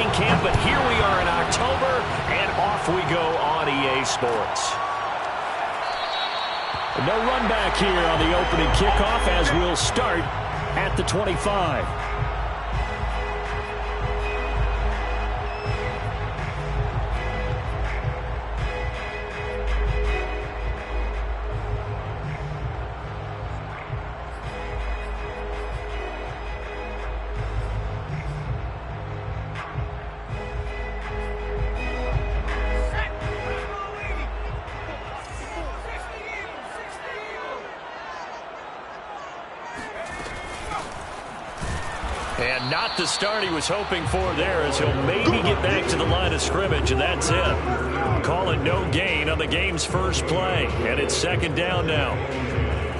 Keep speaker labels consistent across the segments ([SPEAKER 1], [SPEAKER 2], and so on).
[SPEAKER 1] training camp, but here we are in October, and off we go on EA Sports. No run back here on the opening kickoff as we'll start at the 25. And not the start he was hoping for there, as he'll maybe get back to the line of scrimmage, and that's it. Call it no gain on the game's first play, and it's second down now.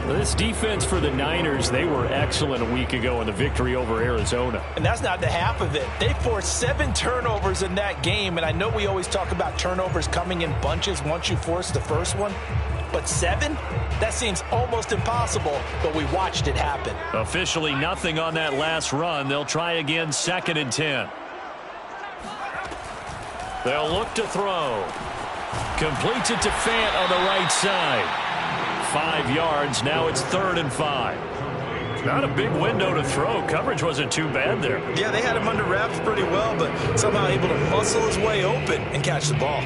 [SPEAKER 1] This defense for the Niners, they were excellent a week ago in the victory over Arizona.
[SPEAKER 2] And that's not the half of it. They forced 7 turnovers in that game, and I know we always talk about turnovers coming in bunches once you force the first one. But 7? That seems almost impossible, but we watched it happen.
[SPEAKER 1] Officially nothing on that last run. They'll try again, 2nd and 10. They'll look to throw. Completes it to Fant on the right side. 5 yards. Now it's 3rd and 5. Not a big window to throw. Coverage wasn't too bad there.
[SPEAKER 2] Yeah, they had him under wraps pretty well, but somehow able to muscle his way open and catch the ball.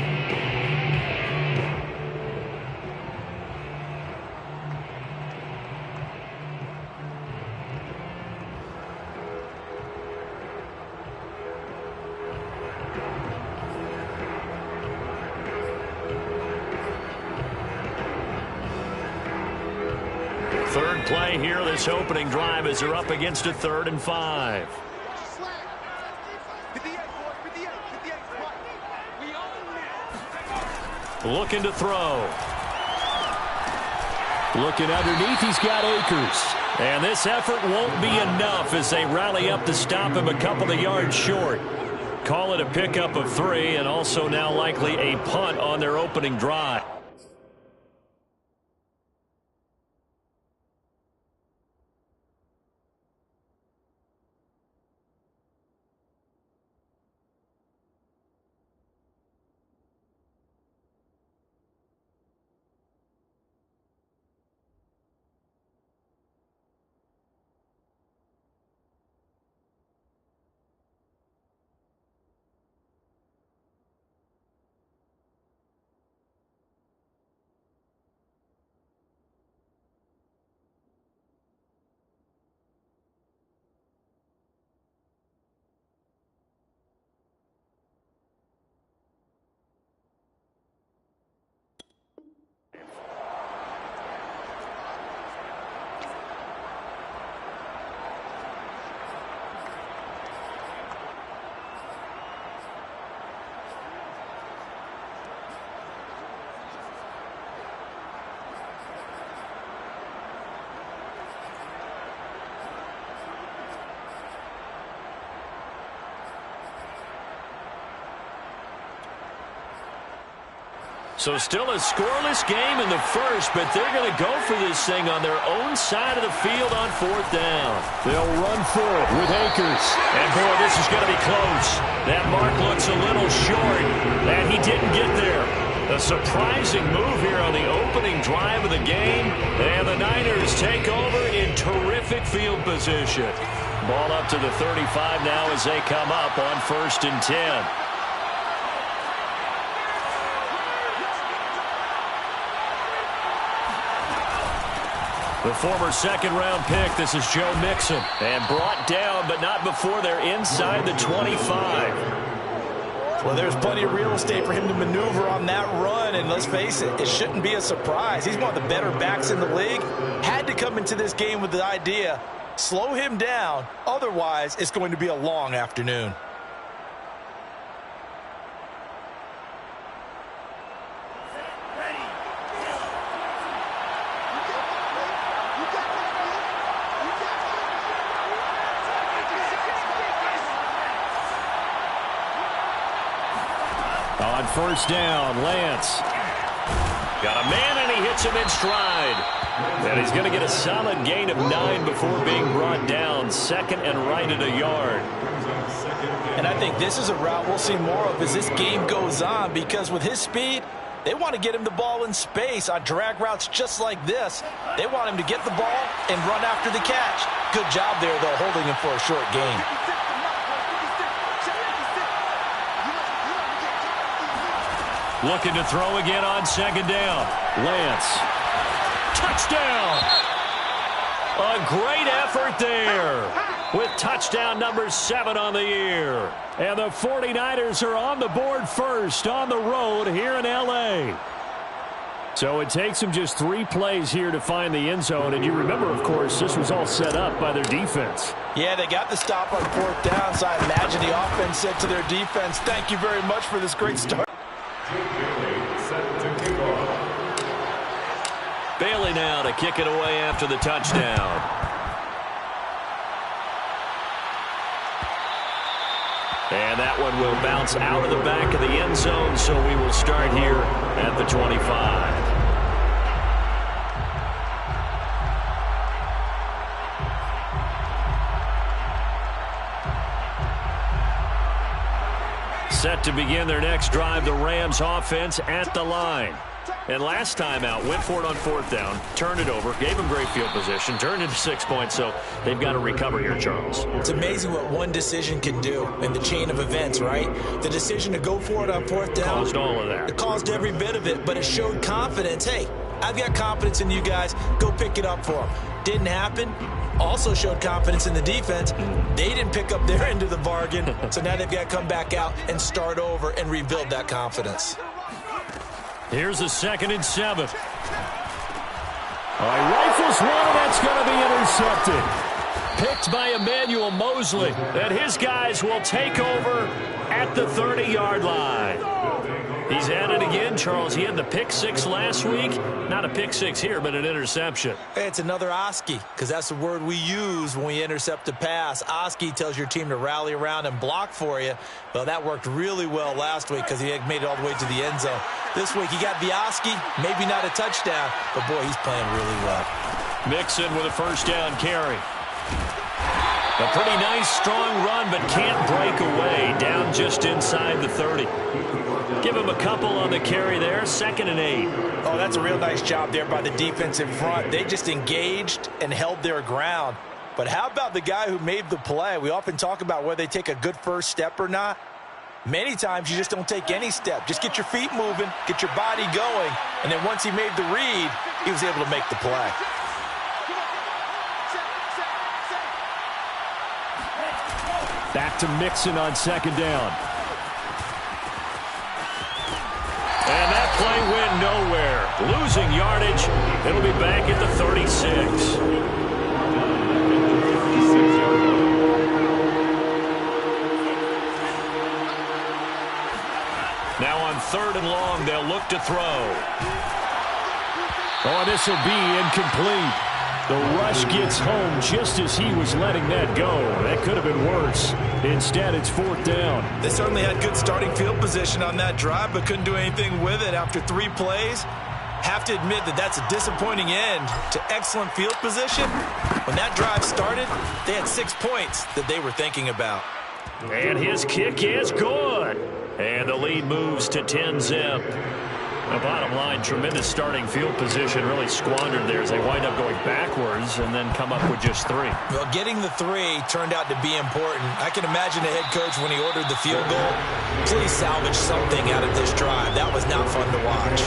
[SPEAKER 1] Third play here, this opening drive, as they're up against a 3rd and 5. Looking to throw. Looking underneath, he's got Akers. And this effort won't be enough as they rally up to stop him a couple of yards short. Call it a pickup of 3, and also now likely a punt on their opening drive. So still a scoreless game in the first, but they're going to go for this thing on their own side of the field on 4th down. They'll run for it with Akers. And, boy, this is going to be close. That mark looks a little short, and he didn't get there. A surprising move here on the opening drive of the game, and the Niners take over in terrific field position. Ball up to the 35 now as they come up on 1st and 10. The former 2nd-round pick, this is Joe Mixon. And brought down, but not before they're inside the 25.
[SPEAKER 2] Well, there's plenty of real estate for him to maneuver on that run, and let's face it, it shouldn't be a surprise. He's one of the better backs in the league. Had to come into this game with the idea, slow him down, otherwise it's going to be a long afternoon.
[SPEAKER 1] On 1st down, Lance. Got a man, and he hits him in stride. And he's going to get a solid gain of 9 before being brought down. 2nd and right at a yard.
[SPEAKER 2] And I think this is a route we'll see more of as this game goes on, because with his speed, they want to get him the ball in space on drag routes just like this. They want him to get the ball and run after the catch. Good job there, though, holding him for a short gain.
[SPEAKER 1] Looking to throw again on second down. Lance. Touchdown! A great effort there with touchdown number 7 on the year. And the 49ers are on the board first on the road here in L.A. So it takes them just 3 plays here to find the end zone. And you remember, of course, this was all set up by their defense.
[SPEAKER 2] Yeah, they got the stop on 4th down, so I imagine the offense said to their defense, thank you very much for this great start.
[SPEAKER 1] Bailey now to kick it away after the touchdown. And that one will bounce out of the back of the end zone, so we will start here at the 25. Set to begin their next drive, the Rams offense at the line. And last time out, went for it on 4th down, turned it over, gave them great field position, turned into 6 points, so they've got to recover here, Charles.
[SPEAKER 2] It's amazing what one decision can do in the chain of events, right? The decision to go for it on 4th down.
[SPEAKER 1] Caused all of that.
[SPEAKER 2] It caused every bit of it, but it showed confidence. Hey, I've got confidence in you guys. Go pick it up for them. Didn't happen. Also showed confidence in the defense. They didn't pick up their end of the bargain, so now they've got to come back out and start over and rebuild that confidence.
[SPEAKER 1] Here's the 2nd and 7. All right, rifles one, and that's going to be intercepted. Picked by Emmanuel Mosley, and his guys will take over at the 30-yard line. He's at it again, Charles. He had the pick 6 last week. Not a pick 6 here, but an interception.
[SPEAKER 2] It's another Oski, because that's the word we use when we intercept a pass. Oski tells your team to rally around and block for you. Well, that worked really well last week because he had made it all the way to the end zone. This week he got the Oski, maybe not a touchdown, but boy, he's playing really well.
[SPEAKER 1] Mixon with a 1st down carry. A pretty nice, strong run, but can't break away. Down just inside the 30. Give him a couple on the carry there. 2nd and 8.
[SPEAKER 2] Oh, that's a real nice job there by the defense in front. They just engaged and held their ground. But how about the guy who made the play? We often talk about whether they take a good first step or not. Many times you just don't take any step. Just get your feet moving, get your body going, and then once he made the read, he was able to make the play.
[SPEAKER 1] Back to Mixon on 2nd down. And that play went nowhere. Losing yardage. It'll be back at the 36. Now on 3rd and long, they'll look to throw. Oh, this will be incomplete. The rush gets home just as he was letting that go. That could have been worse. Instead, it's 4th down.
[SPEAKER 2] They certainly had good starting field position on that drive, but couldn't do anything with it after 3 plays. Have to admit that that's a disappointing end to excellent field position. When that drive started, they had 6 points that they were thinking about.
[SPEAKER 1] And his kick is good. And the lead moves to 10-zip. The bottom line, tremendous starting field position, really squandered there as they wind up going backwards and then come up with just 3.
[SPEAKER 2] Well, getting the 3 turned out to be important. I can imagine the head coach when he ordered the field goal. Please salvage something out of this drive. That was not fun to watch.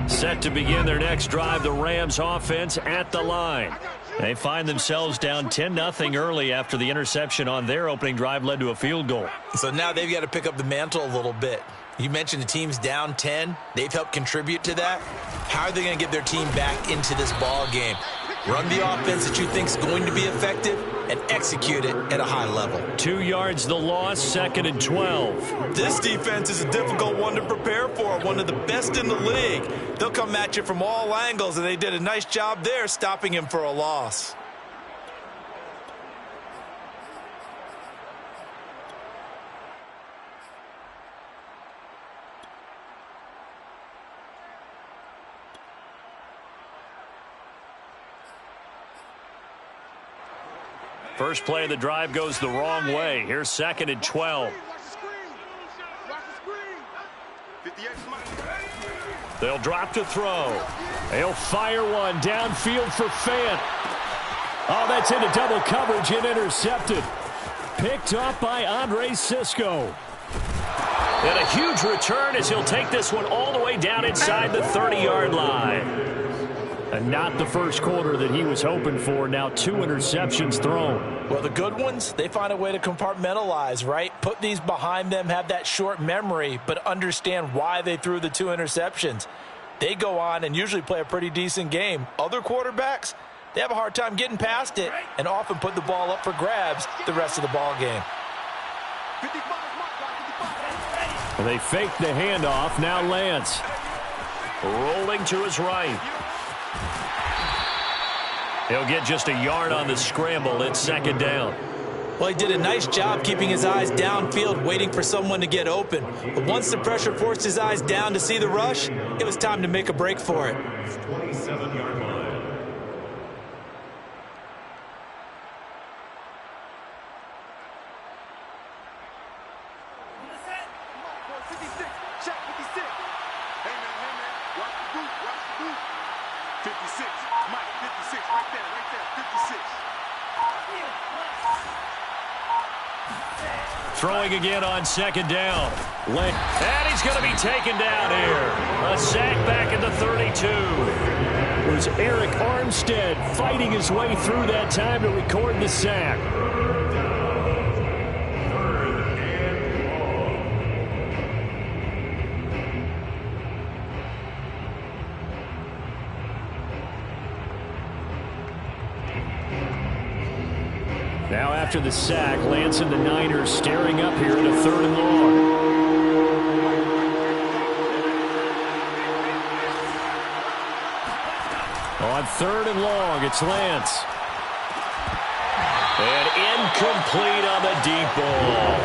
[SPEAKER 1] Set to begin their next drive, the Rams offense at the line. They find themselves down 10-0 early after the interception on their opening drive led to a field goal.
[SPEAKER 2] So now they've got to pick up the mantle a little bit. You mentioned the team's down 10. They've helped contribute to that. How are they going to get their team back into this ball game? Run the offense that you think is going to be effective and execute it at a high level.
[SPEAKER 1] 2 yards the loss, 2nd and 12.
[SPEAKER 2] This defense is a difficult one to prepare for, one of the best in the league. They'll come at you from all angles, and they did a nice job there stopping him for a loss.
[SPEAKER 1] First play of the drive goes the wrong way. Here's 2nd and 12. They'll drop to throw. They'll fire one downfield for Fant. Oh, that's into double coverage and intercepted. Picked up by Andre Cisco. And a huge return as he'll take this one all the way down inside the 30-yard line. And not the first quarter that he was hoping for. Now 2 interceptions thrown.
[SPEAKER 2] Well, the good ones, they find a way to compartmentalize, right? Put these behind them, have that short memory, but understand why they threw the 2 interceptions. They go on and usually play a pretty decent game. Other quarterbacks, they have a hard time getting past it and often put the ball up for grabs the rest of the ball game.
[SPEAKER 1] They fake the handoff. Now Lance rolling to his right. He'll get just a yard on the scramble. It's 2nd down.
[SPEAKER 2] Well, he did a nice job keeping his eyes downfield, waiting for someone to get open. But once the pressure forced his eyes down to see the rush, it was time to make a break for it.
[SPEAKER 1] 27-yard line. Throwing again on 2nd down. And he's going to be taken down here. A sack back at the 32. It was Eric Armstead fighting his way through that time to record the sack. Now after the sack, Lance and the Niners staring up here at a 3rd and long. On 3rd and long, it's Lance. And incomplete on the deep ball.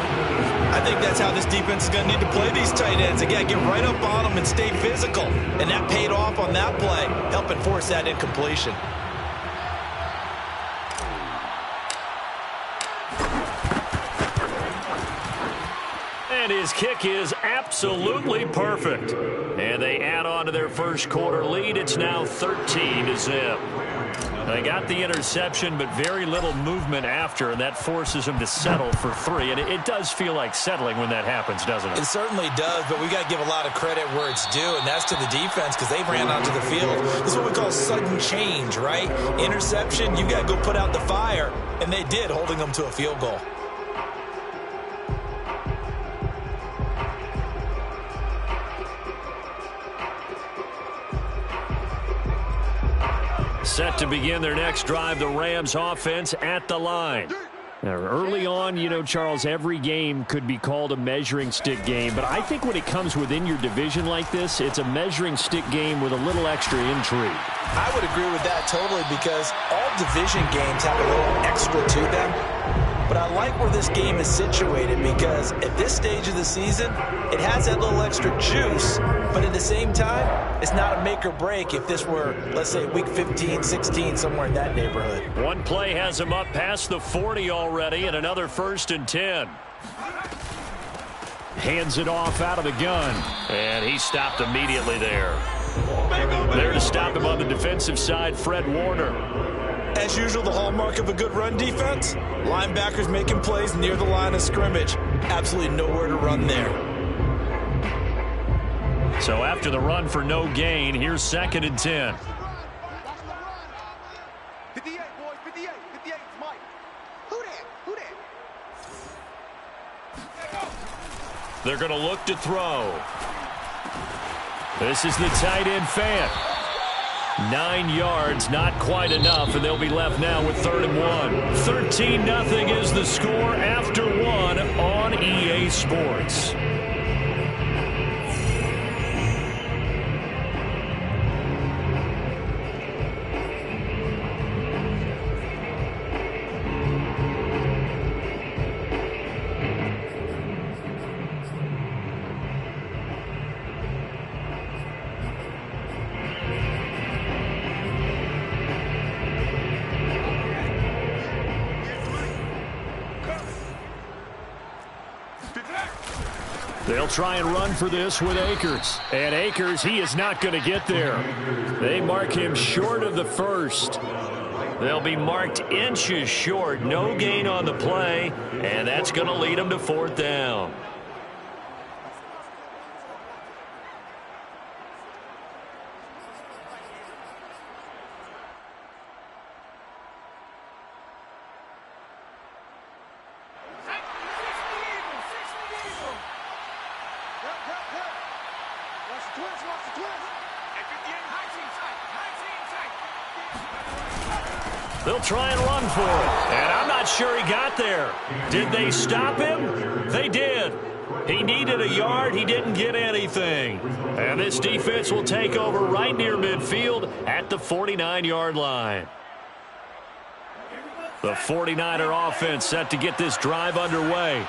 [SPEAKER 2] I think that's how this defense is going to need to play these tight ends. Again, get right up on them and stay physical. And that paid off on that play, helping force that incompletion.
[SPEAKER 1] And his kick is absolutely perfect. And they add on to their first quarter lead. It's now 13-0. They got the interception, but very little movement after, and that forces them to settle for 3. And it does feel like settling when that happens, doesn't it?
[SPEAKER 2] It certainly does, but we got to give a lot of credit where it's due, and that's to the defense because they ran onto the field. This is what we call sudden change, right? Interception, you got to go put out the fire, and they did, holding them to a field goal.
[SPEAKER 1] Set to begin their next drive, the Rams offense at the line. Now, early on, you know, Charles, every game could be called a measuring stick game, but I think when it comes within your division like this, it's a measuring stick game with a little extra intrigue.
[SPEAKER 2] I would agree with that totally because all division games have a little extra to them. But I like where this game is situated because at this stage of the season, it has that little extra juice, but at the same time, it's not a make or break if this were, let's say, week 15, 16, somewhere in that neighborhood.
[SPEAKER 1] One play has him up past the 40 already, and another 1st and 10. Hands it off out of the gun, and he stopped immediately there. There to stop him on the defensive side, Fred Warner.
[SPEAKER 2] As usual, the hallmark of a good run defense, linebackers making plays near the line of scrimmage. Absolutely nowhere to run there.
[SPEAKER 1] So after the run for no gain, here's 2nd and 10.
[SPEAKER 3] 58, boys, 58, 58, Mike. Who that? Who that?
[SPEAKER 1] They're going to look to throw. This is the tight end, Fant. 9 yards, not quite enough, and they'll be left now with 3rd and 1. 13-0 is the score after 1 on EA Sports. They'll try and run for this with Akers. And Akers, he is not going to get there. They mark him short of the first. They'll be marked inches short. No gain on the play. And that's going to lead them to 4th down. They'll try and run for it. And I'm not sure he got there. Did they stop him? They did. He needed a yard. He didn't get anything. And this defense will take over right near midfield at the 49-yard line. The 49er offense set to get this drive underway.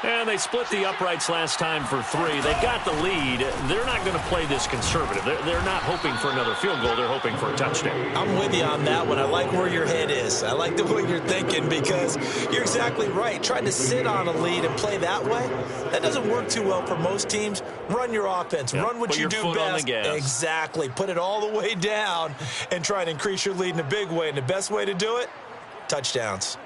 [SPEAKER 1] And they split the uprights last time for 3. They got the lead. They're not going to play this conservative. They're not hoping for another field goal. They're hoping for a touchdown.
[SPEAKER 2] I'm with you on that one. I like where your head is. I like the way you're thinking because you're exactly right. Trying to sit on a lead and play that way, that doesn't work too well for most teams. Run your offense.
[SPEAKER 1] Yep.
[SPEAKER 2] Run what you do best.
[SPEAKER 1] On the gas.
[SPEAKER 2] Exactly. Put it all the way down and try and increase your lead in a big way. And the best way to do it, touchdowns.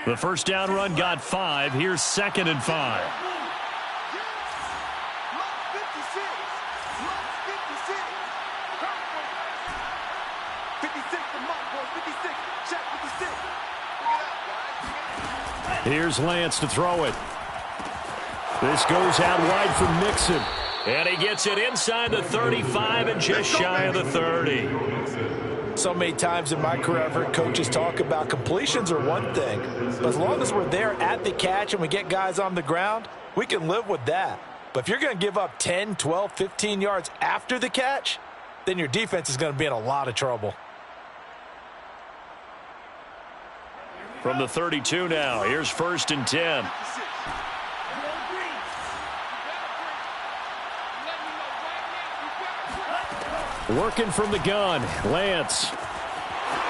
[SPEAKER 1] The first down run got 5. Here's 2nd and 5. Here's Lance to throw it. This goes out wide for Mixon. And he gets it inside the 35 and just shy of the 30.
[SPEAKER 2] So many times in my career, I've heard coaches talk about completions are one thing. But as long as we're there at the catch and we get guys on the ground, we can live with that. But if you're going to give up 10, 12, 15 yards after the catch, then your defense is going to be in a lot of trouble.
[SPEAKER 1] From the 32 now, here's 1st and 10. Working from the gun, Lance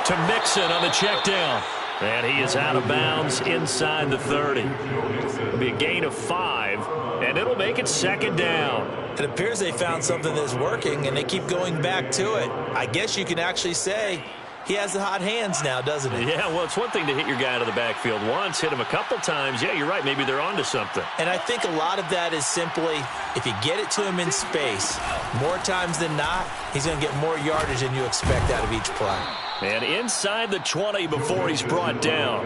[SPEAKER 1] to Mixon on the check down. And he is out of bounds inside the 30. It'll be a gain of 5, and it'll make it 2nd down.
[SPEAKER 2] It appears they found something that's working, and they keep going back to it. I guess you can actually say he has the hot hands now, doesn't he?
[SPEAKER 1] Yeah, well, it's one thing to hit your guy out of the backfield once, hit him a couple times. Yeah, you're right. Maybe they're onto something.
[SPEAKER 2] And I think a lot of that is simply if you get it to him in space, more times than not, he's going to get more yardage than you expect out of each play.
[SPEAKER 1] And inside the 20 before he's brought down.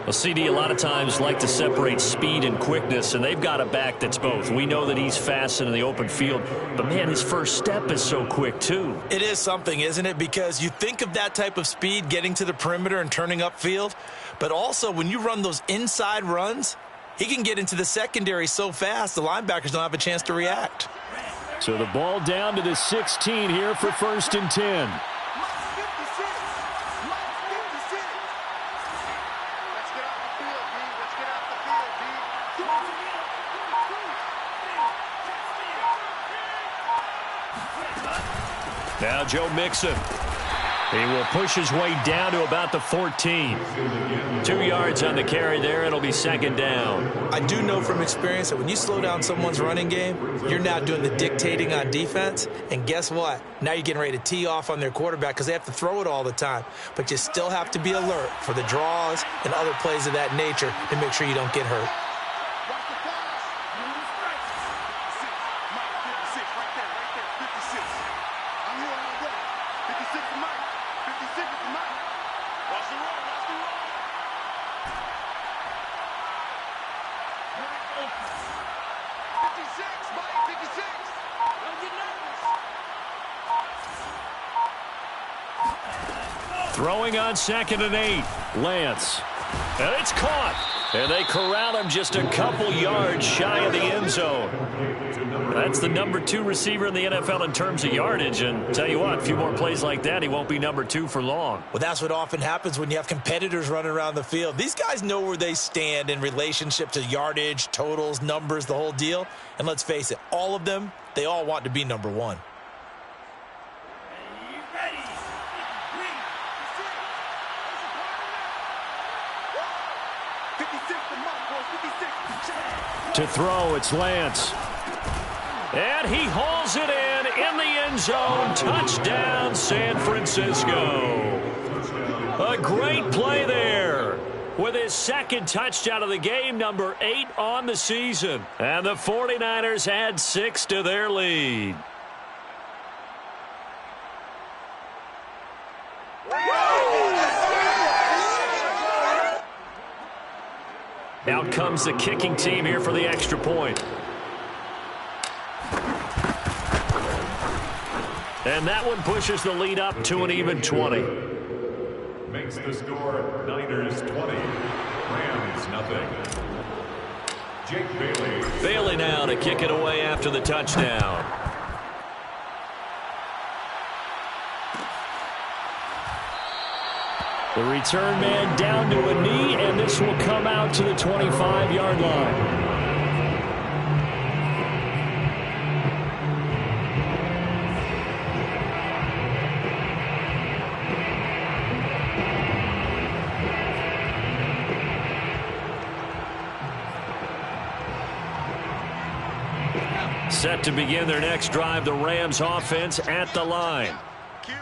[SPEAKER 1] Well, CD a lot of times like to separate speed and quickness, and they've got a back that's both. We know that he's fast in the open field, but, man, his first step is so quick, too.
[SPEAKER 2] It is something, isn't it? Because you think of that type of speed getting to the perimeter and turning upfield, but also when you run those inside runs, he can get into the secondary so fast the linebackers don't have a chance to react.
[SPEAKER 1] So the ball down to the 16 here for 1st and 10. Now Joe Mixon. He will push his way down to about the 14. 2 yards on the carry there. It'll be 2nd down.
[SPEAKER 2] I do know from experience that when you slow down someone's running game, you're now doing the dictating on defense. And guess what? Now you're getting ready to tee off on their quarterback because they have to throw it all the time. But you still have to be alert for the draws and other plays of that nature to make sure you don't get hurt.
[SPEAKER 1] Throwing on 2nd and 8. Lance. And it's caught. And they corral him just a couple yards shy of the end zone. That's the number 2 receiver in the NFL in terms of yardage. And tell you what, a few more plays like that, he won't be number 2 for long.
[SPEAKER 2] Well, that's what often happens when you have competitors running around the field. These guys know where they stand in relationship to yardage, totals, numbers, the whole deal. And let's face it, all of them, they all want to be number 1.
[SPEAKER 1] To throw, it's Lance. And he hauls it in the end zone. Touchdown, San Francisco. A great play there. With his 2nd touchdown of the game, number 8 on the season. And the 49ers add 6 to their lead. Out comes the kicking team here for the extra point. And that one pushes the lead up to an even 20.
[SPEAKER 4] Makes the score Niners 20, Rams nothing. Jake Bailey.
[SPEAKER 1] Bailey now to kick it away after the touchdown. The return man down to a knee, and this will come out to the 25-yard line. Set to begin their next drive, the Rams offense at the line.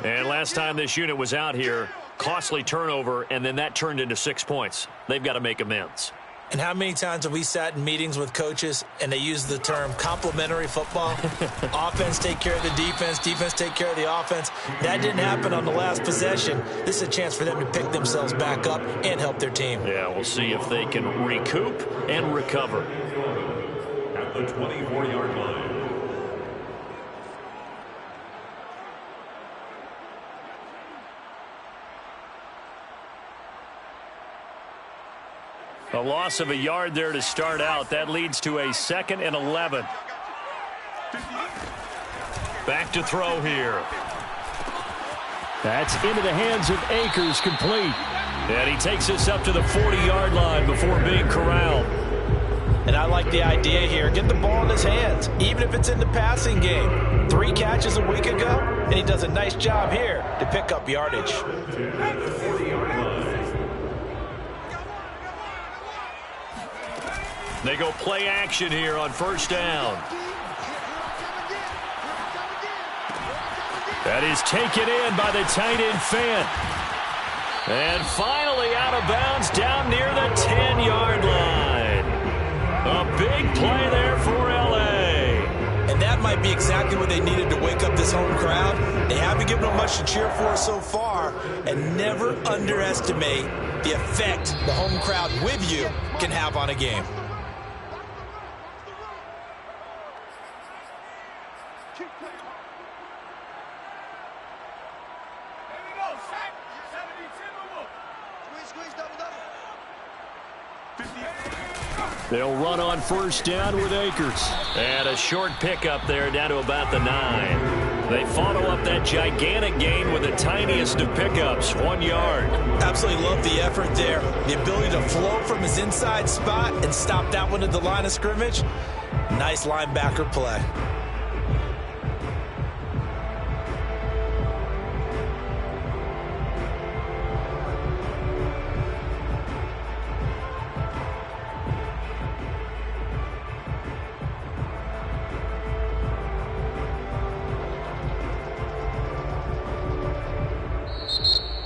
[SPEAKER 1] And last time this unit was out here, costly turnover, and then that turned into 6 points. They've got to make amends.
[SPEAKER 2] And how many times have we sat in meetings with coaches and they use the term complementary football? Offense take care of the defense, defense take care of the offense. That didn't happen on the last possession. This is a chance for them to pick themselves back up and help their team.
[SPEAKER 1] Yeah, we'll see if they can recoup and recover.
[SPEAKER 4] At the 24-yard line.
[SPEAKER 1] A loss of a yard there to start out. That leads to a 2nd and 11. Back to throw here. That's into the hands of Akers, complete. And he takes us up to the 40-yard line before being corralled.
[SPEAKER 2] And I like the idea here. Get the ball in his hands, even if it's in the passing game. 3 catches a week ago, and he does a nice job here to pick up yardage.
[SPEAKER 1] They go play action here on 1st down. That is taken in by the tight end Fant. And finally out of bounds down near the 10-yard line. A big play there for L.A.
[SPEAKER 2] And that might be exactly what they needed to wake up this home crowd. They haven't given them much to cheer for so far. And never underestimate the effect the home crowd with you can have on a game.
[SPEAKER 1] They'll run on 1st down with Akers. And a short pickup there down to about the 9. They follow up that gigantic gain with the tiniest of pickups, 1 yard.
[SPEAKER 2] Absolutely love the effort there. The ability to float from his inside spot and stop that one at the line of scrimmage. Nice linebacker play.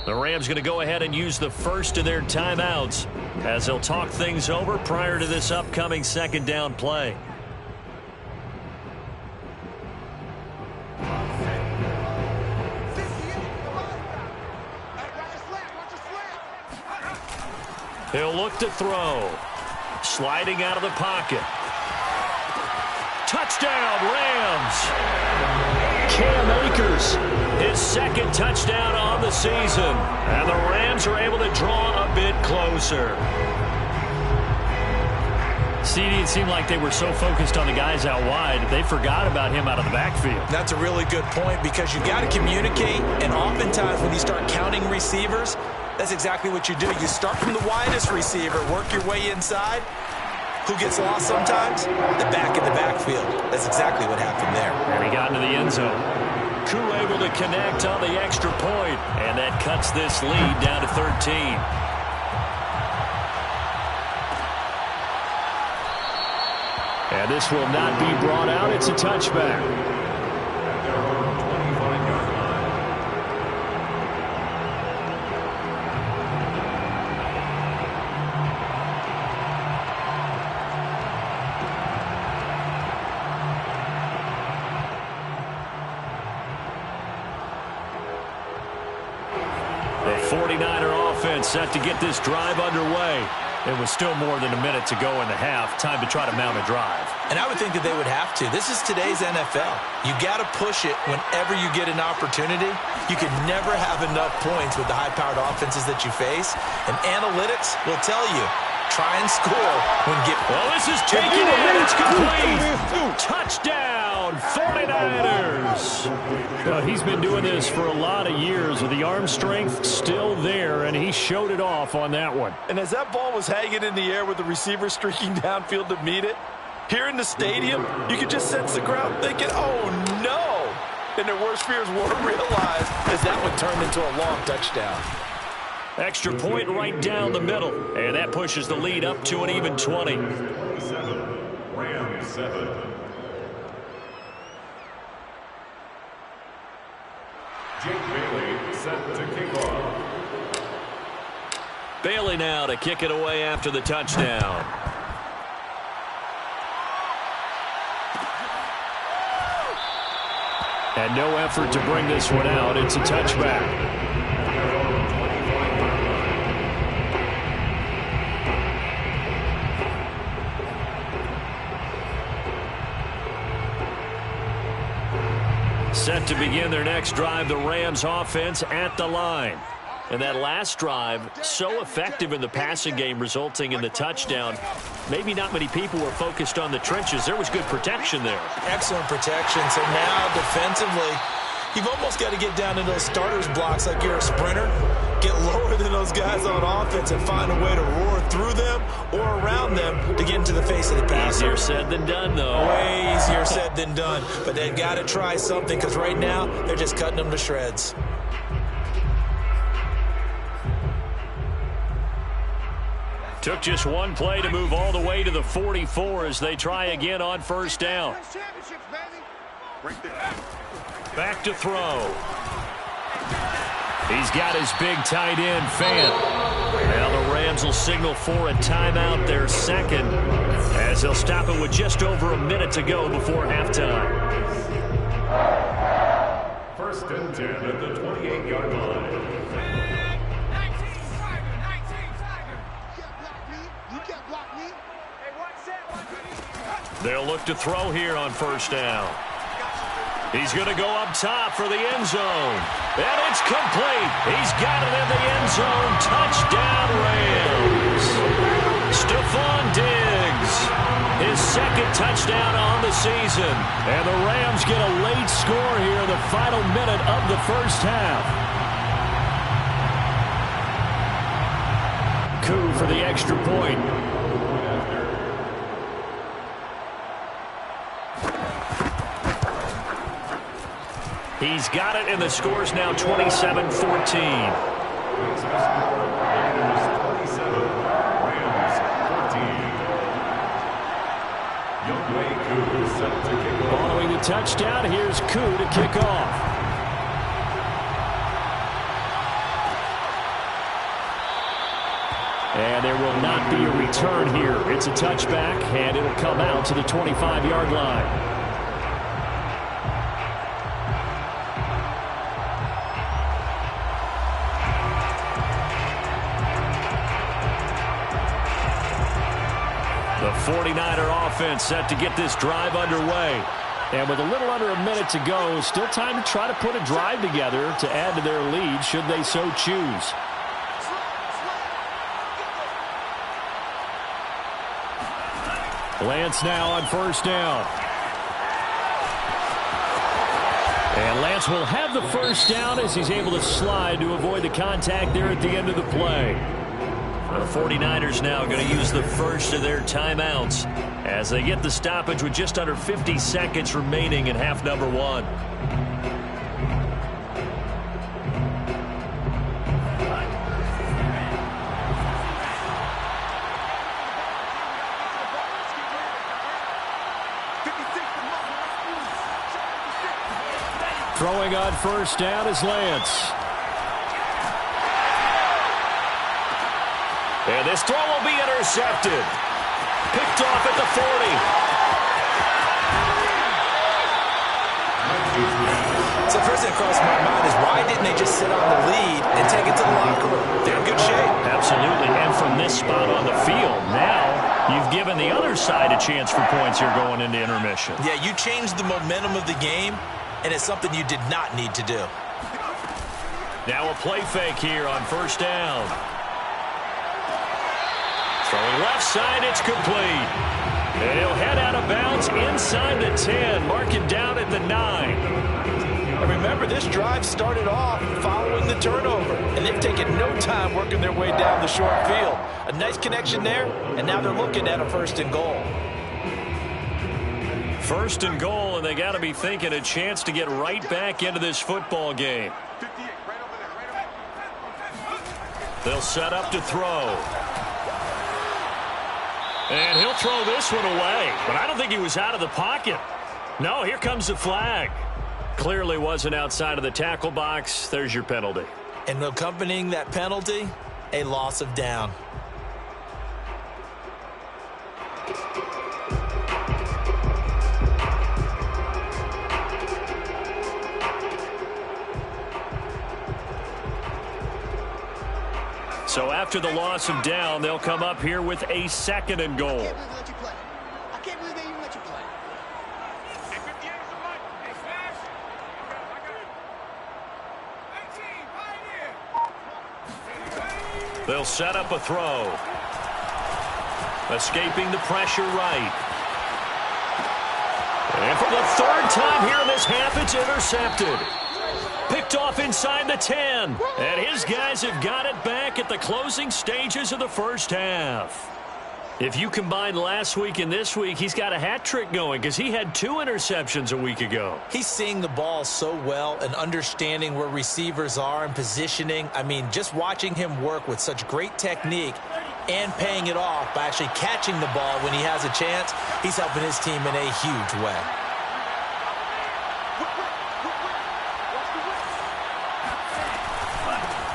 [SPEAKER 1] The Rams going to go ahead and use the first of their timeouts as they'll talk things over prior to this upcoming 2nd down play. He'll look to throw. Sliding out of the pocket. Touchdown, Rams. Cam Akers, his second touchdown on the season. And the Rams are able to draw a bit closer. CD, it seemed like they were so focused on the guys out wide, they forgot about him out of the backfield.
[SPEAKER 2] That's a really good point because you got to communicate, and oftentimes when you start counting receivers, that's exactly what you do. You start from the widest receiver, work your way inside. Who gets lost sometimes? The back in the backfield. That's exactly what happened there.
[SPEAKER 1] And he got into the end zone. Koo able to connect on the extra point, and that cuts this lead down to 13. And this will not be brought out. It's a touchback.
[SPEAKER 4] At their own 25-yard line.
[SPEAKER 1] The 49er offense set to get this drive underway. It was still more than a minute to go in the half. Time to try to mount a drive.
[SPEAKER 2] And I would think that they would have to. This is today's NFL. You got to push it whenever you get an opportunity. You can never have enough points with the high-powered offenses that you face. And analytics will tell you, try and score when get.
[SPEAKER 1] Well, this is taken in. It's complete. Touchdown, 49ers. Well, he's been doing this for a lot of years with the arm strength still there, and he showed it off on that one.
[SPEAKER 2] And as that ball was hanging in the air with the receiver streaking downfield to meet it, here in the stadium, you could just sense the crowd thinking, oh, no. And their worst fears were realized as that one turned into a long touchdown.
[SPEAKER 1] Extra point right down the middle. And that pushes the lead up to an even 20.
[SPEAKER 4] 27, Rams 7. Jake Bailey set to kick off.
[SPEAKER 1] Bailey now to kick it away after the touchdown. And no effort to bring this one out. It's a touchback. Set to begin their next drive, the Rams offense at the line. And that last drive, so effective in the passing game, resulting in the touchdown. Maybe not many people were focused on the trenches. There was good protection there.
[SPEAKER 2] Excellent protection. So now defensively, you've almost got to get down to those starters blocks like you're a sprinter. Get lower than those guys on offense and find a way to roar through them or around them to get into the face of the passer.
[SPEAKER 1] Easier said than done, though.
[SPEAKER 2] Way easier said than done. But they've got to try something because right now they're just cutting them to shreds.
[SPEAKER 1] Took just one play to move all the way to the 44 as they try again on first down. Back to throw. He's got his big tight end, Fant. Now the Rams will signal for a timeout, their second, as they'll stop it with just over a minute to go before halftime.
[SPEAKER 4] First and 10 at the 28-yard line.
[SPEAKER 1] They'll look to throw here on first down. He's going to go up top for the end zone. And it's complete. He's got it in the end zone. Touchdown, Rams. Stephon Diggs, his second touchdown on the season. And the Rams get a late score here in the final minute of the first half. Koo for the extra point. He's got it, and the score's now 27-14.
[SPEAKER 4] Makes the score, Niners 27, Rams 14. Younghoe Koo set to kick off.
[SPEAKER 1] Following the touchdown, here's Koo to kick off. And there will not be a return here. It's a touchback, and it'll come out to the 25-yard line. The 49er offense set to get this drive underway. And with a little under a minute to go, still time to try to put a drive together to add to their lead should they so choose. Lance now on first down. And Lance will have the first down as he's able to slide to avoid the contact there at the end of the play. The 49ers now going to use the first of their timeouts as they get the stoppage with just under 50 seconds remaining in half number one. Throwing on first down is Lance. And this throw will be intercepted. Picked off at the 40.
[SPEAKER 2] So the first thing that crossed my mind is why didn't they just sit on the lead and take it to the locker room? They're in good shape.
[SPEAKER 1] Absolutely. And from this spot on the field, now you've given the other side a chance for points here going into intermission.
[SPEAKER 2] Yeah, you changed the momentum of the game, and it's something you did not need to do.
[SPEAKER 1] Now a play fake here on first down. Throwing left side, it's complete. And he'll head out of bounds inside the 10, marking down at the 9.
[SPEAKER 2] And remember, this drive started off following the turnover, and they've taken no time working their way down the short field. A nice connection there, and now they're looking at a first and goal.
[SPEAKER 1] First and goal, and they got to be thinking a chance to get right back into this football game. They'll set up to throw. And he'll throw this one away, but I don't think he was out of the pocket. No, here comes the flag. Clearly wasn't outside of the tackle box. There's your penalty.
[SPEAKER 2] And accompanying that penalty, a loss of down.
[SPEAKER 1] So after the loss of down, they'll come up here with a second and goal.
[SPEAKER 3] I can't believe they even let you play.
[SPEAKER 1] They'll set up a throw. Escaping the pressure right. And for the third time here in this half, it's intercepted. Picked off inside the 10. And his guys have got it back at the closing stages of the first half. If you combine last week and this week, he's got a hat trick going because he had 2 interceptions a week ago.
[SPEAKER 2] He's seeing the ball so well and understanding where receivers are and positioning. I mean, just watching him work with such great technique and paying it off by actually catching the ball when he has a chance, he's helping his team in a huge way.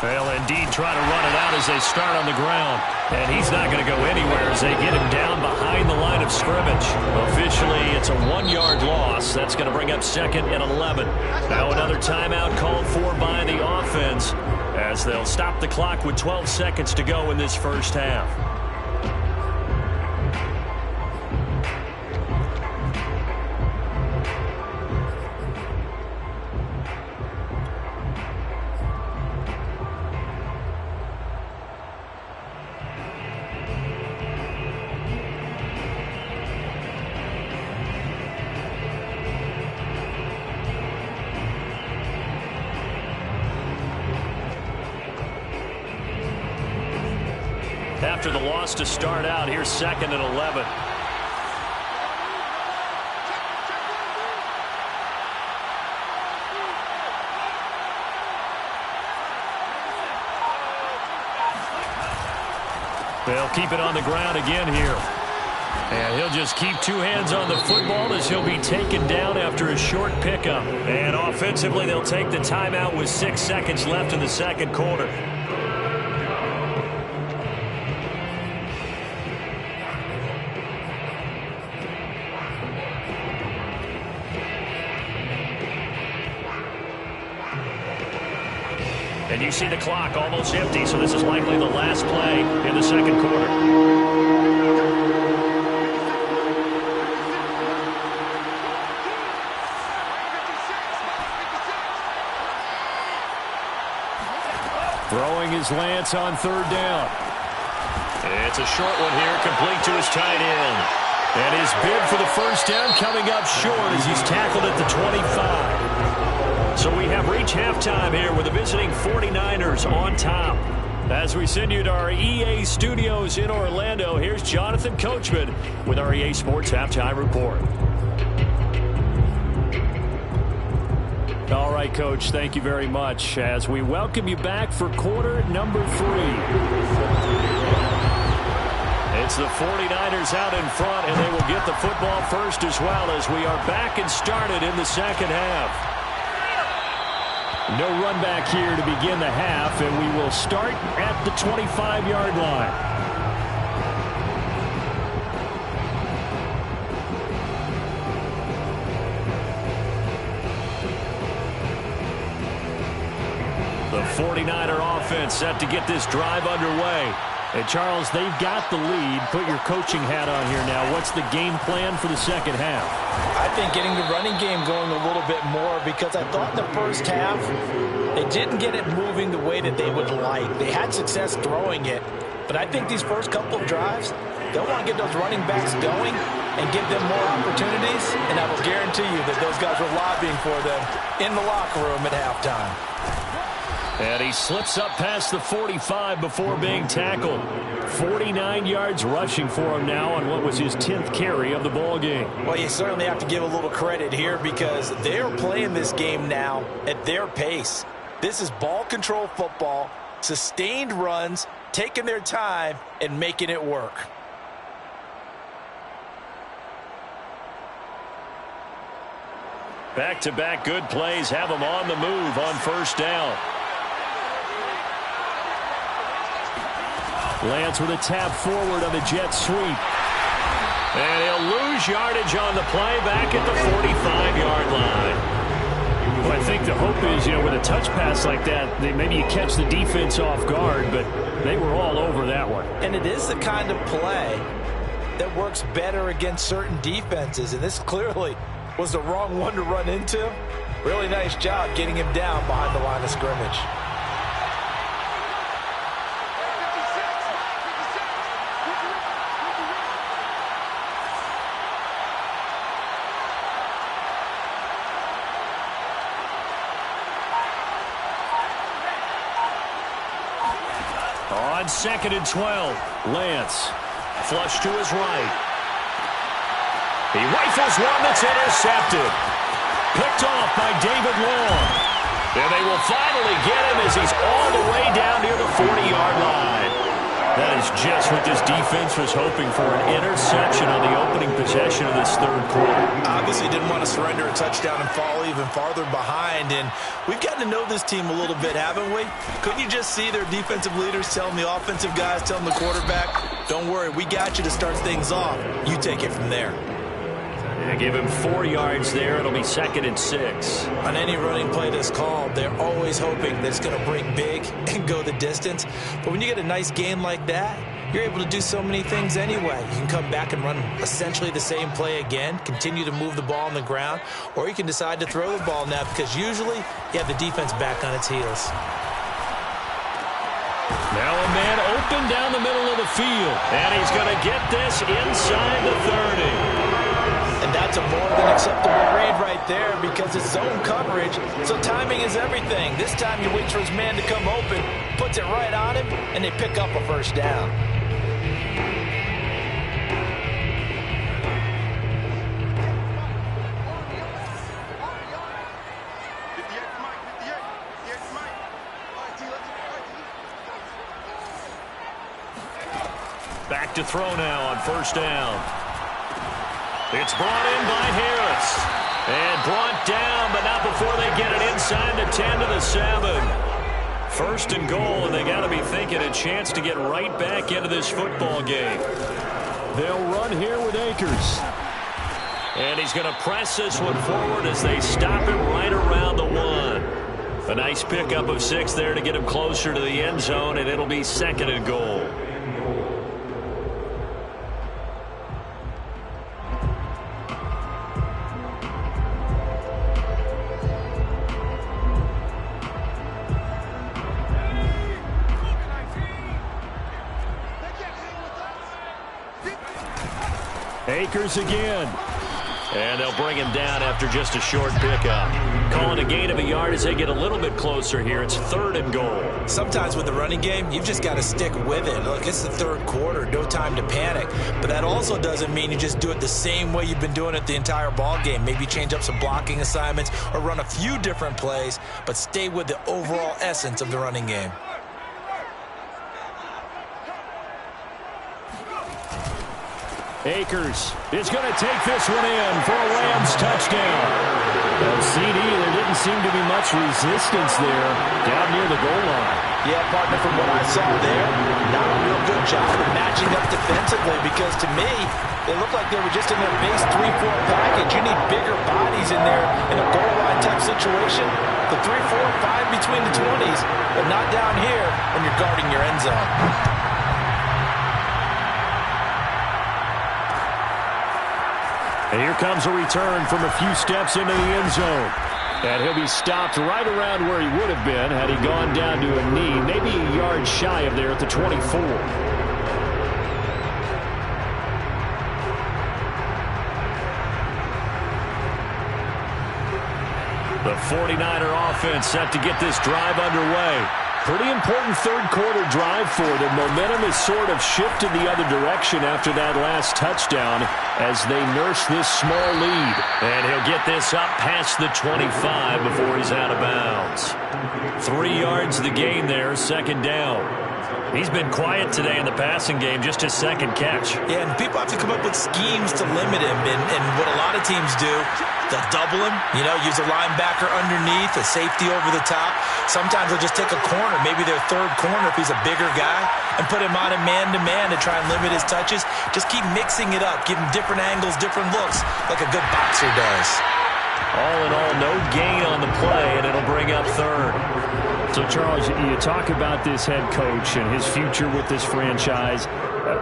[SPEAKER 1] They'll indeed try to run it out as they start on the ground. And he's not going to go anywhere as they get him down behind the line of scrimmage. Officially, it's a 1-yard loss. That's going to bring up second and 11. Now another timeout called for by the offense as they'll stop the clock with 12 seconds to go in this first half. After the loss to start out, here's second and 11. They'll keep it on the ground again here. And he'll just keep 2 hands on the football as he'll be taken down after a short pickup. And offensively, they'll take the timeout with 6 seconds left in the second quarter. And you see the clock almost empty, so this is likely the last play in the second quarter. is Lance on third down. It's a short one here, complete to his tight end. And his bid for the first down coming up short as he's tackled at the 25. So we have reached halftime here with the visiting 49ers on top. As we send you to our EA studios in Orlando, here's Jonathan Coachman with our EA Sports Halftime Report. All right, Coach, thank you very much as we welcome you back for quarter number 3. It's the 49ers out in front, and they will get the football first as well as we are back and started in the second half. No run back here to begin the half, and we will start at the 25-yard line. The 49er offense set to get this drive underway. And, Charles, they've got the lead. Put your coaching hat on here now. What's the game plan for the second half?
[SPEAKER 2] I think getting the running game going a little bit more because I thought in the first half they didn't get it moving the way that they would like. They had success throwing it. But I think these first couple of drives, they'll want to get those running backs going and give them more opportunities. And I will guarantee you that those guys were lobbying for them in the locker room at halftime.
[SPEAKER 1] And he slips up past the 45 before being tackled. 49 yards rushing for him now on what was his 10th carry of the ball game.
[SPEAKER 2] Well, you certainly have to give a little credit here because they're playing this game now at their pace. This is ball control football, sustained runs, taking their time and making it work.
[SPEAKER 1] Back-to-back good plays have them on the move on first down. Lance with a tap forward on the jet sweep. And he'll lose yardage on the play back at the 45-yard line. Well, I think the hope is, with a touch pass like that, maybe you catch the defense off guard, but they were all over that one.
[SPEAKER 2] And it is the kind of play that works better against certain defenses, and this clearly was the wrong one to run into. Really nice job getting him down behind the line of scrimmage.
[SPEAKER 1] On 2nd and 12, Lance flush to his right. He rifles one that's intercepted. Picked off by David Long. And they will finally get him as he's all the way down near the 40-yard line. That is just what this defense was hoping for, an interception on the opening possession of this third quarter.
[SPEAKER 2] Obviously didn't want to surrender a touchdown and fall even farther behind. And we've gotten to know this team a little bit, haven't we? Couldn't you just see their defensive leaders telling the offensive guys, telling the quarterback, don't worry, we got you to start things off. You take it from there.
[SPEAKER 1] They give him 4 yards there. It'll be 2nd and 6.
[SPEAKER 2] On any running play that's called, they're always hoping that it's going to break big and go the distance. But when you get a nice game like that, you're able to do so many things anyway. You can come back and run essentially the same play again, continue to move the ball on the ground, or you can decide to throw the ball now because usually you have the defense back on its heels.
[SPEAKER 1] Now a man open down the middle of the field, and he's going to get this inside the 30.
[SPEAKER 2] And that's a more than acceptable read right there because it's zone coverage, so timing is everything. This time you wait for his man to come open, puts it right on him, and they pick up a first down.
[SPEAKER 1] Back to throw now on first down. It's brought in by Harris. And brought down, but not before they get it inside the 10 to the 7. 1st and goal, and they got to be thinking a chance to get right back into this football game. They'll run here with Akers. And he's going to press this one forward as they stop it right around the 1. A nice pickup of 6 there to get him closer to the end zone, and it'll be 2nd and goal. Akers again. And they'll bring him down after just a short pickup. Calling a gain of a yard as they get a little bit closer here. It's 3rd and goal.
[SPEAKER 2] Sometimes with the running game, you've just got to stick with it. Look, it's the 3rd quarter. No time to panic. But that also doesn't mean you just do it the same way you've been doing it the entire ball game. Maybe change up some blocking assignments or run a few different plays, but stay with the overall essence of the running game.
[SPEAKER 1] Akers is going to take this one in for a Rams touchdown. CD, there didn't seem to be much resistance there down near the goal line.
[SPEAKER 2] Yeah, partner, from what I saw there, not a real good job of matching up defensively because to me, it looked like they were just in their base 3-4 package. You need bigger bodies in there in a goal line type situation. The 3-4, fine between the 20s, but not down here when you're guarding your end zone.
[SPEAKER 1] And here comes a return from a few steps into the end zone. And he'll be stopped right around where he would have been had he gone down to a knee, maybe a yard shy of there at the 24. The 49er offense set to get this drive underway. Pretty important 3rd quarter drive for them. Momentum has sort of shifted the other direction after that last touchdown as they nurse this small lead. And he'll get this up past the 25 before he's out of bounds. 3 yards the gain there, 2nd down. He's been quiet today in the passing game, just his 2nd catch.
[SPEAKER 2] Yeah, and people have to come up with schemes to limit him. And what a lot of teams do, they'll double him, use a linebacker underneath, a safety over the top. Sometimes they'll just take a corner, maybe their 3rd corner if he's a bigger guy, and put him on a man-to-man to try and limit his touches. Just keep mixing it up, give him different angles, different looks, like a good boxer does.
[SPEAKER 1] All in all, no gain on the play, and it'll bring up 3rd. So, Charles, you talk about this head coach and his future with this franchise.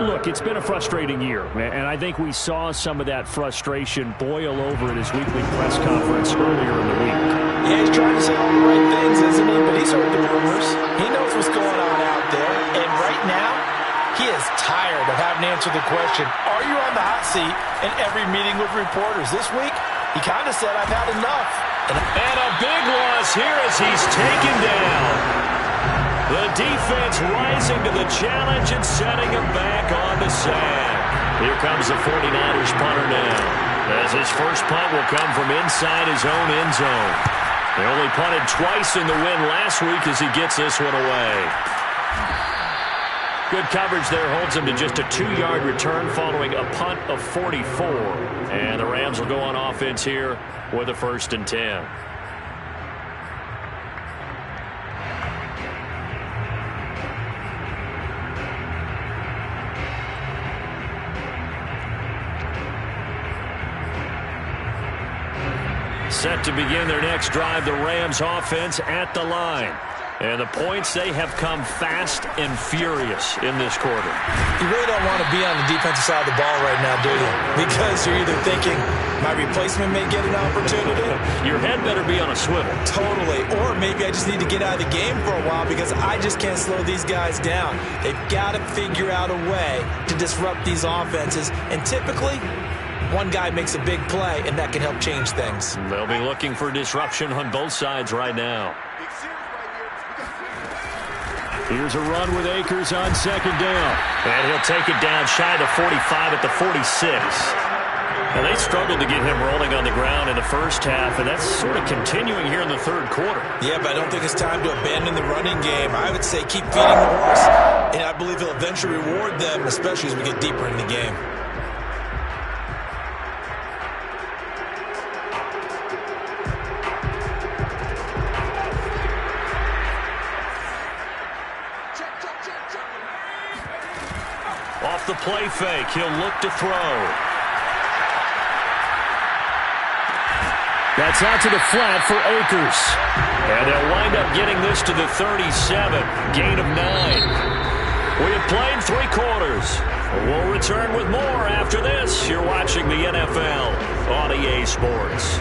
[SPEAKER 1] Look, it's been a frustrating year, and I think we saw some of that frustration boil over at his weekly press conference earlier in the week.
[SPEAKER 2] Yeah, he's trying to say all the right things, isn't he? But he's heard the rumors. He knows what's going on out there. And right now, he is tired of having to answer the question, are you on the hot seat in every meeting with reporters? This week, he kind of said, I've had enough.
[SPEAKER 1] And a big loss here as he's taken down. The defense rising to the challenge and setting him back on the sack. Here comes the 49ers punter now, as his first punt will come from inside his own end zone. They only punted twice in the win last week as he gets this one away. Good coverage there holds him to just a 2-yard return following a punt of 44. And the Rams will go on offense here with a 1st and 10. Set to begin their next drive, the Rams offense at the line. And the points, they have come fast and furious in this quarter.
[SPEAKER 2] You really don't want to be on the defensive side of the ball right now, do you? Because you're either thinking, my replacement may get an opportunity.
[SPEAKER 1] Your head better be on a swivel.
[SPEAKER 2] Totally. Or maybe I just need to get out of the game for a while because I just can't slow these guys down. They've got to figure out a way to disrupt these offenses. And typically, one guy makes a big play, and that can help change things.
[SPEAKER 1] They'll be looking for disruption on both sides right now. Here's a run with Akers on 2nd down. And he'll take it down shy of the 45 at the 46. And they struggled to get him rolling on the ground in the first half, and that's sort of continuing here in the 3rd quarter.
[SPEAKER 2] Yeah, but I don't think it's time to abandon the running game. I would say keep feeding the horse, and I believe he'll eventually reward them, especially as we get deeper in the game.
[SPEAKER 1] Off the play fake, he'll look to throw. That's out to the flat for Akers. And they'll wind up getting this to the 37, gain of 9. We have played 3 quarters. We'll return with more after this. You're watching the NFL on EA Sports.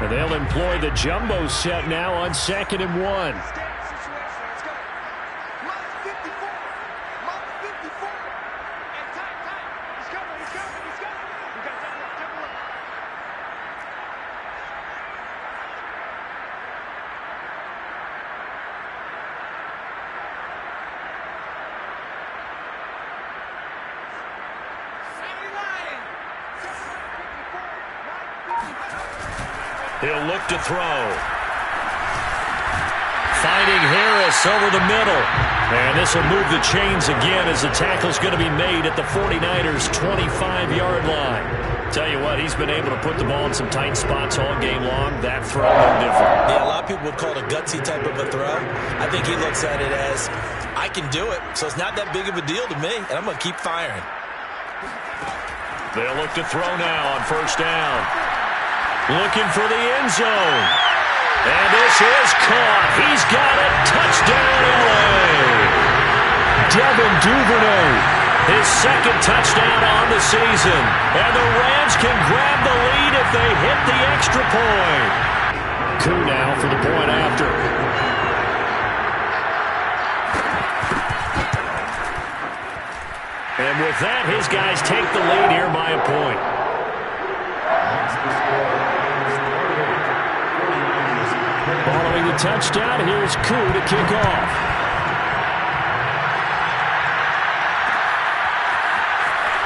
[SPEAKER 1] And they'll employ the jumbo set now on 2nd and 1. He'll look to throw. Finding Harris over the middle. And this will move the chains again as the tackle's going to be made at the 49ers' 25-yard line. Tell you what, he's been able to put the ball in some tight spots all game long. That throw no different.
[SPEAKER 2] Yeah, a lot of people would call it a gutsy type of a throw. I think he looks at it as, I can do it, so it's not that big of a deal to me, and I'm going to keep firing.
[SPEAKER 1] They'll look to throw now on first down. Looking for the end zone. And this is caught. He's got it. Touchdown, LA. Devin Duvernay, his second touchdown on the season. And the Rams can grab the lead if they hit the extra point. Koo now for the point after. And with that, his guys take the lead here by a point. Following the touchdown, here's Koo to kick off.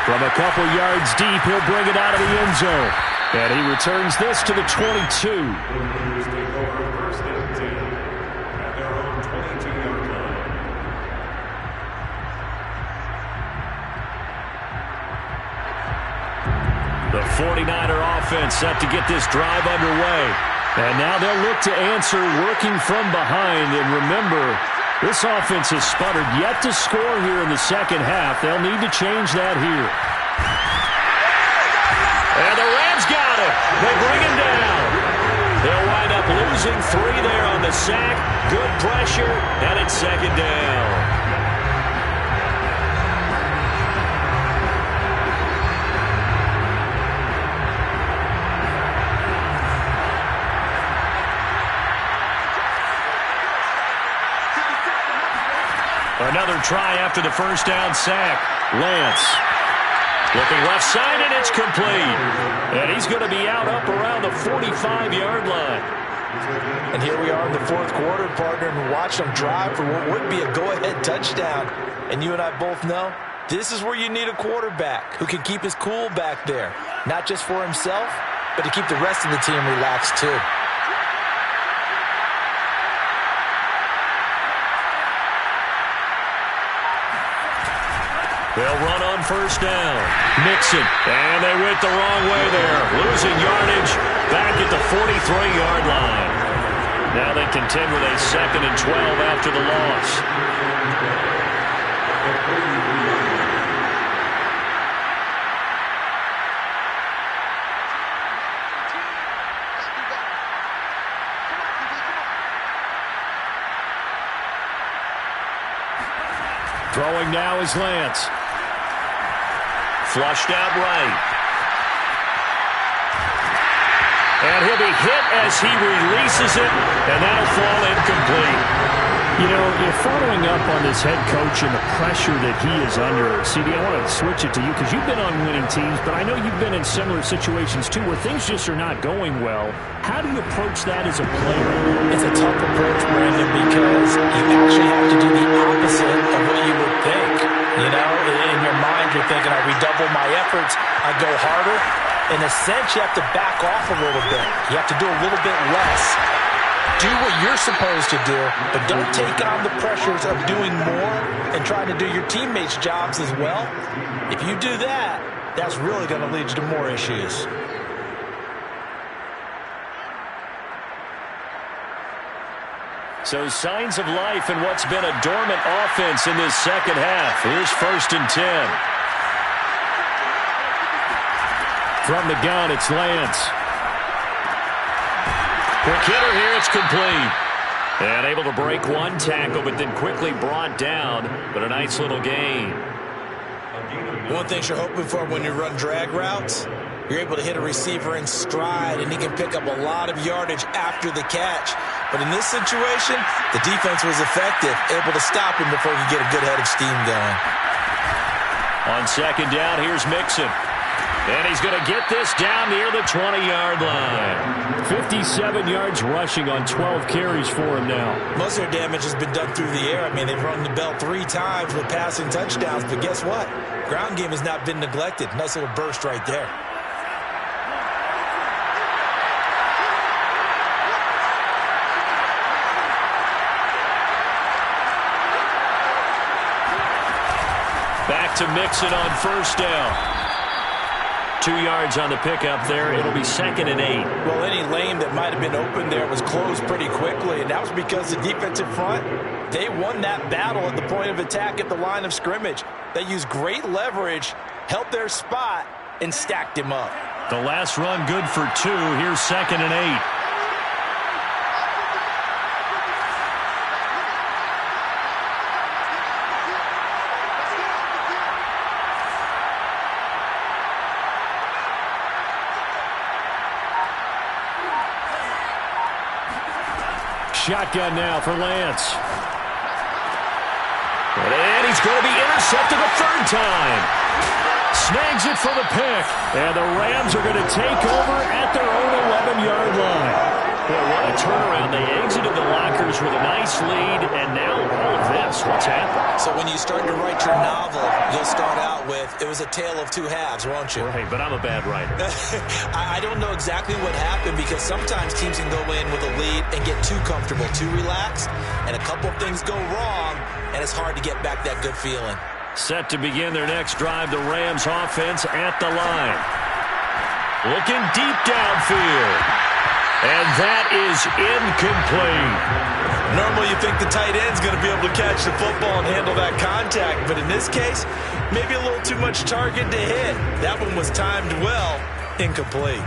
[SPEAKER 1] From a couple yards deep, he'll bring it out of the end zone. And he returns this to the 22. The 49er offense set to get this drive underway. And now they'll look to answer working from behind. And remember, this offense has sputtered yet to score here in the second half. They'll need to change that here. And the Rams got it. They bring him down. They'll wind up losing 3 there on the sack. Good pressure, and it's second down. Another try after the first down sack. Lance looking left side, and it's complete. And he's going to be out up around the 45-yard line.
[SPEAKER 2] And here we are in the fourth quarter, partner, and watch them drive for what would be a go-ahead touchdown. And you and I both know this is where you need a quarterback who can keep his cool back there. Not just for himself, but to keep the rest of the team relaxed too.
[SPEAKER 1] They'll run on first down. Mixon. And they went the wrong way there. Losing yardage back at the 43-yard line. Now they contend with a 2nd and 12 after the loss. Throwing now is Lance. Flushed out right. And he'll be hit as he releases it, and that'll fall incomplete. You know, you're following up on this head coach and the pressure that he is under. CD, I want to switch it to you because you've been on winning teams, but I know you've been in similar situations too where things just are not going well. How do you approach that as a player?
[SPEAKER 2] It's a tough approach, Brandon, because you actually have to do the opposite of what you would think. You know, in your mind, you're thinking, I redouble my efforts, I go harder. In a sense, you have to back off a little bit. You have to do a little bit less. Do what you're supposed to do, but don't take on the pressures of doing more and trying to do your teammates' jobs as well. If you do that, that's really going to lead you to more issues.
[SPEAKER 1] So signs of life in what's been a dormant offense in this second half. Here's 1st and 10. From the gun, it's Lance. Quick hitter here, it's complete. And able to break one tackle, but then quickly brought down. But a nice little gain.
[SPEAKER 2] One thing you're hoping for when you run drag routes, you're able to hit a receiver in stride, and he can pick up a lot of yardage after the catch. But in this situation, the defense was effective, able to stop him before he could get a good head of steam going.
[SPEAKER 1] On second down, here's Mixon. And he's going to get this down near the 20-yard line. 57 yards rushing on 12 carries for him now.
[SPEAKER 2] Most of their damage has been done through the air. I mean, they've run the bell 3 times with passing touchdowns. But guess what? Ground game has not been neglected. Nice little burst right there.
[SPEAKER 1] Back to Mixon on first down. 2 yards on the pickup there. It'll be 2nd and 8.
[SPEAKER 2] Well, any lane that might have been open there was closed pretty quickly, and that was because the defensive front, they won that battle at the point of attack at the line of scrimmage. They used great leverage, held their spot, and stacked him up.
[SPEAKER 1] The last run good for 2. Here's 2nd and 8. Shotgun now for Lance. And he's going to be intercepted a 3rd time. Snags it for the pick. And the Rams are going to take over at their own 11-yard line. Well, what a turnaround. They exited the lockers with a nice lead, and now all of this. What's happened?
[SPEAKER 2] So when you start to write your novel, you'll start out with, it was a tale of 2 halves, won't you?
[SPEAKER 1] Right, but I'm a bad writer.
[SPEAKER 2] I don't know exactly what happened, because sometimes teams can go in with a lead and get too comfortable, too relaxed, and a couple of things go wrong, and it's hard to get back that good feeling.
[SPEAKER 1] Set to begin their next drive, the Rams offense at the line. Looking deep downfield. And that is incomplete.
[SPEAKER 2] Normally you think the tight end's going to be able to catch the football and handle that contact, but in this case, maybe a little too much target to hit. That one was timed well, incomplete.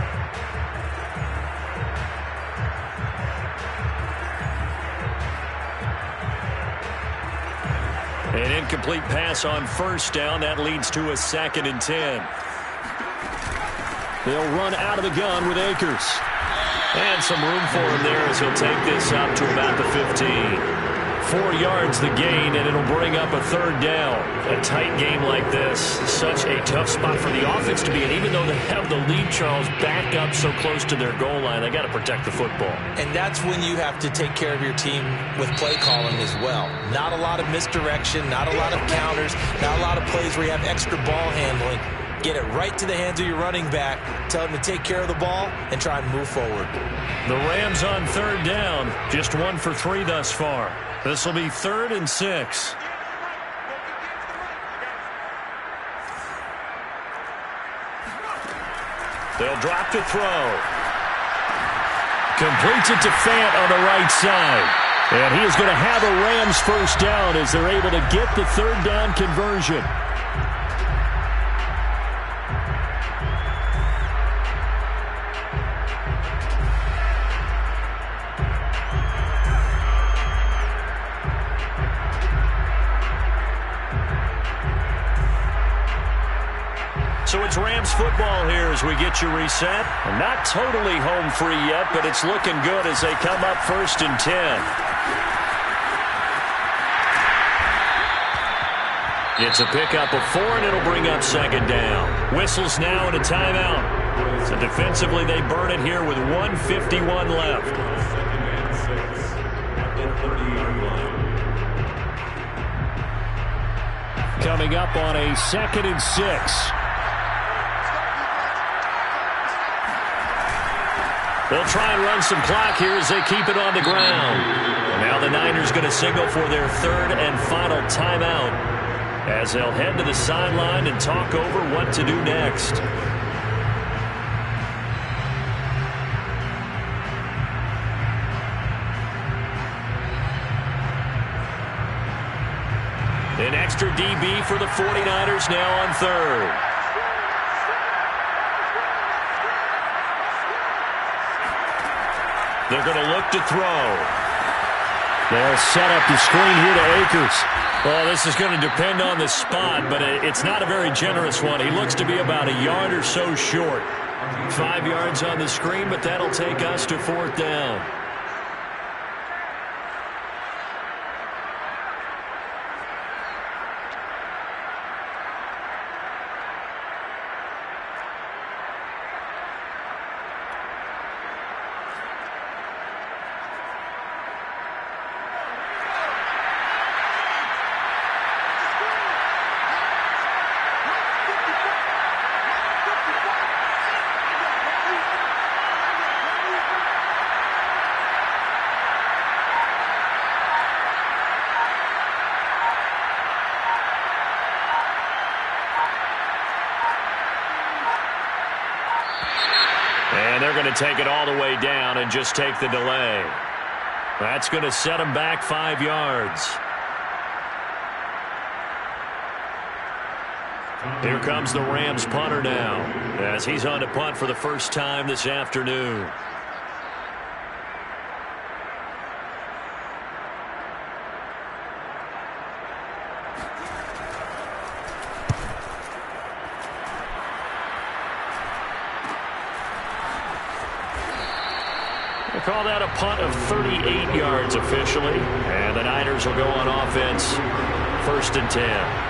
[SPEAKER 1] An incomplete pass on first down. That leads to a 2nd and 10. They'll run out of the gun with Akers. And some room for him there as he'll take this up to about the 15. 4 yards the gain, and it'll bring up a 3rd down. A tight game like this, such a tough spot for the offense to be in. Even though they have the lead, Charles, back up so close to their goal line, they got to protect the football.
[SPEAKER 2] And that's when you have to take care of your team with play calling as well. Not a lot of misdirection, not a lot of counters, not a lot of plays where you have extra ball handling. Get it right to the hands of your running back. Tell him to take care of the ball and try and move forward.
[SPEAKER 1] The Rams on 3rd down. Just 1 for 3 thus far. This will be 3rd and 6. They'll drop to throw. Completes it to Fant on the right side. And he is going to have a Rams 1st down as they're able to get the 3rd down conversion. So it's Rams football here as we get you reset. Not totally home free yet, but it's looking good as they come up 1st and 10. It's a pickup of 4, and it'll bring up 2nd down. Whistles now and a timeout. So defensively, they burn it here with 1:51 left. Coming up on a 2nd and 6. They'll try and run some clock here as they keep it on the ground. Now the Niners going to signal for their 3rd and final timeout as they'll head to the sideline and talk over what to do next. An extra DB for the 49ers now on 3rd. They're going to look to throw. They'll set up the screen here to Akers. Well, this is going to depend on the spot, but it's not a very generous one. He looks to be about a yard or so short. 5 yards on the screen, but that'll take us to 4th down. to take it all the way down and just take the delay. That's going to set him back 5 yards. Here comes the Rams punter now, as he's on to punt for the first time this afternoon. They call that a punt of 38 yards officially, and the Niners will go on offense, 1st and 10.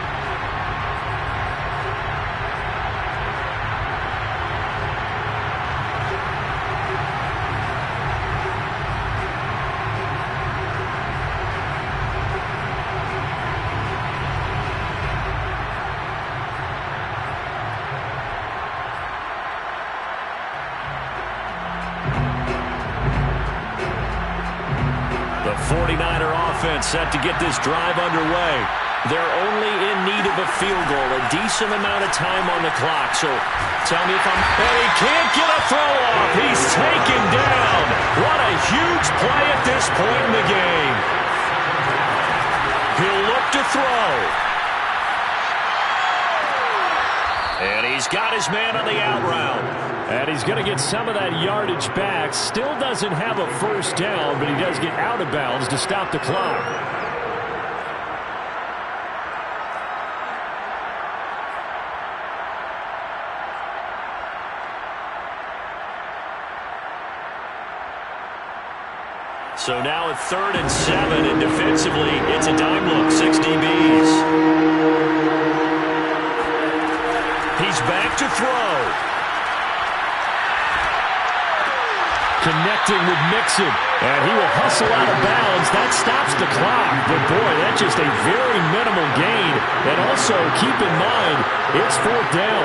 [SPEAKER 1] The 49er offense set to get this drive underway. They're only in need of a field goal, a decent amount of time on the clock. So tell me if I'm... And he can't get a throw off. He's taken down. What a huge play at this point in the game. He'll look to throw. And he's got his man on the out route. And he's going to get some of that yardage back. Still doesn't have a first down, but he does get out of bounds to stop the clock. So now at 3rd and 7, and defensively, it's a dime look, 6 DBs. He's back to throw. Connecting with Mixon, and he will hustle out of bounds. That stops the clock, but boy, that's just a very minimal gain. And also, keep in mind, it's 4th down.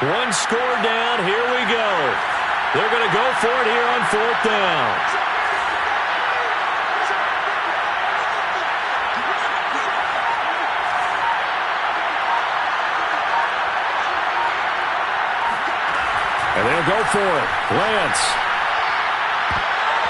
[SPEAKER 1] One score down, here we go. They're going to go for it here on 4th down. And they'll go for it. Lance.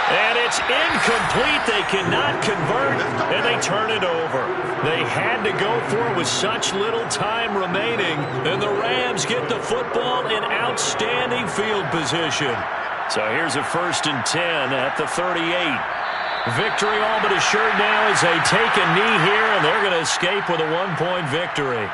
[SPEAKER 1] And it's incomplete. They cannot convert, and they turn it over. They had to go for it with such little time remaining, and the Rams get the football in outstanding field position. So here's a 1st and 10 at the 38. Victory all but assured now as they take a knee here, and they're going to escape with a 1-point victory.